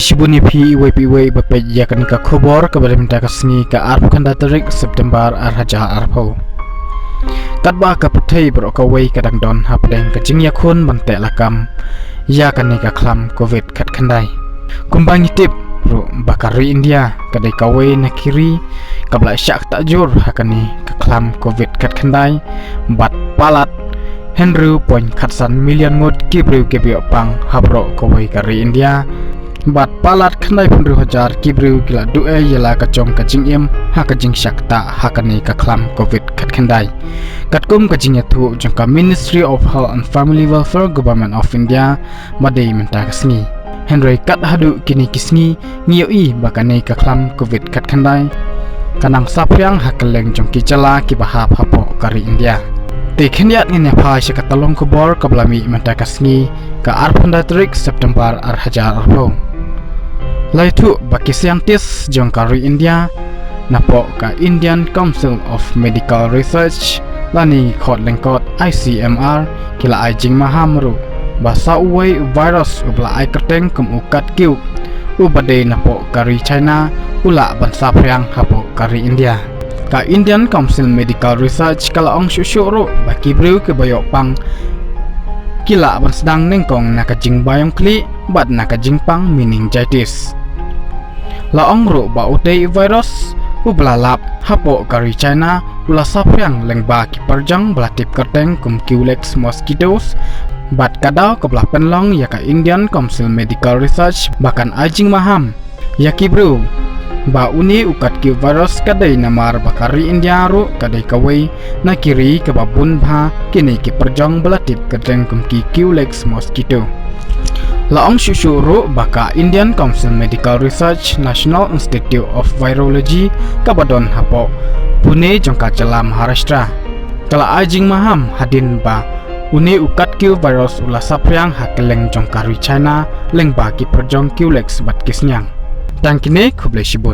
Shibuni PWPW bapaj yakni ka khobor kabar minta kasni ka arp khanda tarik September arhaja arpho katba ka puthai bro ka wei kadang don hapdeng ka jing yakhun mante lakam yakani ka khlam covid khat khandai kumbang tip ro bakari India kadai ka wei nakiri kabla syak tajur hakani ka khlam covid khat khandai bat palat Henry point khatsan million mod kibru kebio pang habro ka wei kari India bat palat khandai 10,000 kibru kila du'e yela kacom kajing im ha kajing syakta hakani ka khlam covid khat khandai katkum kajing yathu jangka Ministry of Health and Family Welfare Government of India madai menta kasni Henry kat hadu kini kisni ngiyoi bakani ka khlam covid khat khandai kanang sapyang hakeleng jongki chala ki bahap hapo kari India te khendiat ngene phai sekatalong khobor kablami menta kasni ka arphanda tarik September arhajar arpho laitu baki scientist jongkari India napo ka Indian Council of Medical Research lani khot lengkot ICMR kila ajing mahamru basa uwei virus ubla ai kerteng kum ukat kiu ubade napo kari China ula bansa phyang hapo kari India ka Indian Council Medical Research kala ong syusyuro baki breu ke bayok pang kila ban sedang nengkong nakajing bayong kli bat nakajing pang meningitis laong ro ba utei virus ublalap hapo kari China ula sapyang lengba ki perjang belatip kerteng kum Culex mosquitoes bat kadau kebelah penlong ya ka Indian Council Medical Research bahkan ajing maham yaki bro ba uni ukat ki virus kadai namar bakari India ro kadai kawai na kiri ke babun bha kini ki perjang belatip kerteng kum ki Culex mosquito laong syusyuro baka Indian Council Medical Research National Institute of Virology kabadon hapo Pune jongka jala Maharashtra kala ajing maham hadin ba uni ukat ki virus ula sapyang hakeleng jongkari China leng baki perjong Culex bat kisnyang tangkine khuble shibun